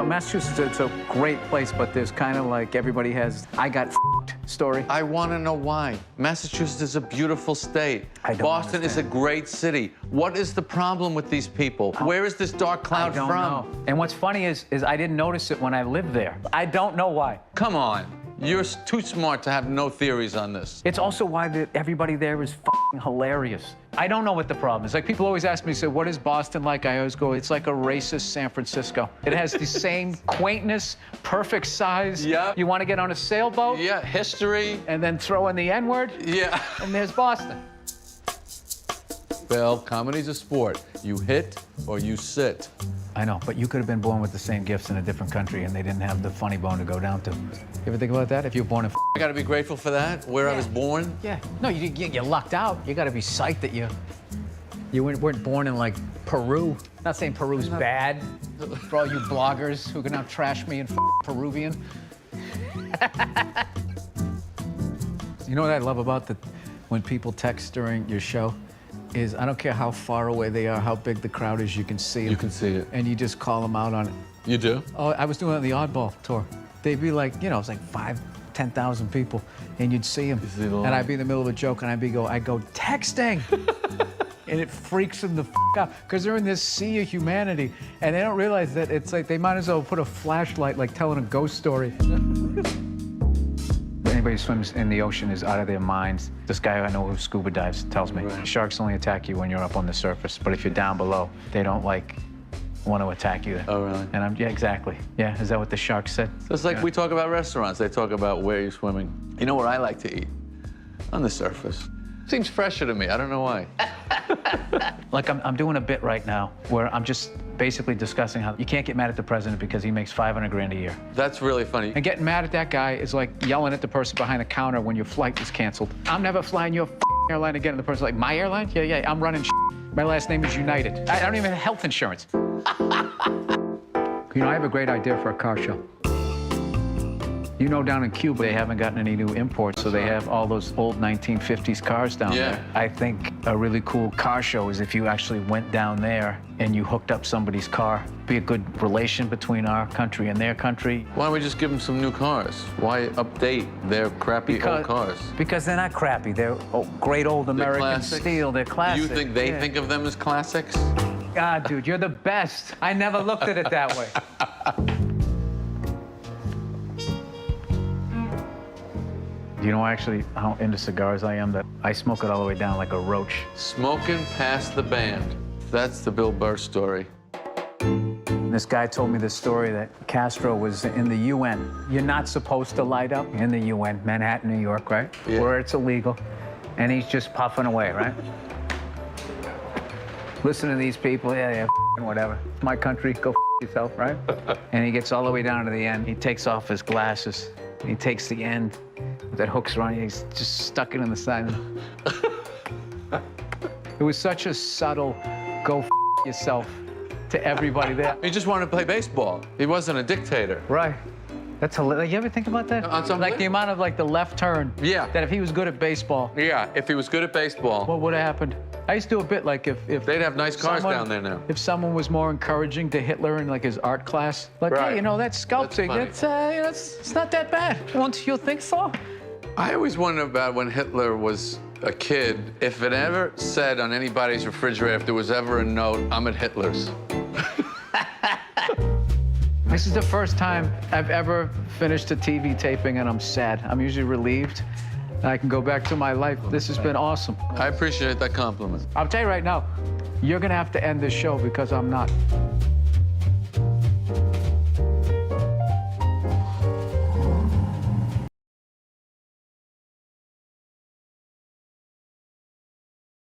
Massachusetts, it's a great place, but there's kind of like everybody has, I got f***ed story. I want to know why. Massachusetts is a beautiful state. Boston is a great city. What is the problem with these people? Where is this dark cloud I don't from? know. And what's funny is I didn't notice it when I lived there. I don't know why. Come on. You're too smart to have no theories on this. It's also why everybody there is f***ing hilarious. I don't know what the problem is. Like, people always ask me, say, what is Boston like? I always go, it's like a racist San Francisco. It has the same quaintness, perfect size. Yep. You want to get on a sailboat? Yeah, history. And then throw in the N-word? Yeah. And there's Boston. Bill, comedy's a sport. You hit or you sit. I know, but you could have been born with the same gifts in a different country and they didn't have the funny bone to go down to. You ever think about that? If you were born in I gotta be grateful for that, where I was born. Yeah. No, you lucked out. You gotta be psyched that you weren't born in, like, Peru. Not saying Peru's bad for all you bloggers who can now trash me in Peruvian. You know what I love about when people text during your show? Is I don't care how far away they are, how big the crowd is, you can see them. You can see it. And you just call them out on it. You do? Oh, I was doing it on the Oddball tour. They'd be like, you know, it's like 10,000 people, and you'd see them. And I'd be in the middle of a joke, and I'd go, texting! And it freaks them the f out, because they're in this sea of humanity, and they don't realize that it's like they might as well put a flashlight, like telling a ghost story. Anybody who swims in the ocean is out of their minds. This guy I know who scuba dives tells me, sharks only attack you when you're up on the surface, but if you're down below, they don't, like, want to attack you. Oh, really? And yeah, exactly. Yeah, is that what the shark said? So it's like we talk about restaurants. They talk about where you're swimming. You know where I like to eat? On the surface. Seems fresher to me. I don't know why. Like, I'm doing a bit right now where I'm just basically discussing how you can't get mad at the president because he makes $500 grand a year. That's really funny. And getting mad at that guy is like yelling at the person behind the counter when your flight is canceled. I'm never flying your airline again. And the person's like, my airline? Yeah, I'm running My last name is United. I don't even have health insurance. You know, I have a great idea for a car show. You know, down in Cuba, they haven't gotten any new imports, so they have all those old 1950s cars down there. I think a really cool car show is if you actually went down there and you hooked up somebody's car. Be a good relation between our country and their country. Why don't we just give them some new cars? Why update their crappy old cars? Because they're not crappy. They're great old American steel. They're classic. You think they think of them as classics? God, dude, you're the best. I never looked at it that way. You know actually how into cigars I am that I smoke it all the way down like a roach. Smoking past the band. That's the Bill Burr story. This guy told me this story that Castro was in the UN. You're not supposed to light up in the UN, Manhattan, New York, right? Yeah. Where it's illegal. And he's just puffing away, right? Listen to these people, yeah, whatever. My country, go yourself, right? And he gets all the way down to the end. He takes off his glasses. And he takes the end that hooks around. He's just stuck it in the side. It was such a subtle go yourself to everybody there. He just wanted to play baseball. He wasn't a dictator. Right. That's hilarious. You ever think about that? Like the amount of like the left turn. Yeah. That if he was good at baseball. Yeah, if he was good at baseball. What would have happened? I used to do a bit like if they'd have nice cars down there now. If someone was more encouraging to Hitler in like his art class, like, hey, you know, that sculpting, it's not that bad. Once you think so. I always wondered about when Hitler was a kid, if it ever said on anybody's refrigerator, if there was ever a note, I'm at Hitler's. This is the first time I've ever finished a TV taping and I'm sad. I'm usually relieved. I can go back to my life. This has been awesome. I appreciate that compliment. I'll tell you right now, you're gonna have to end this show because I'm not.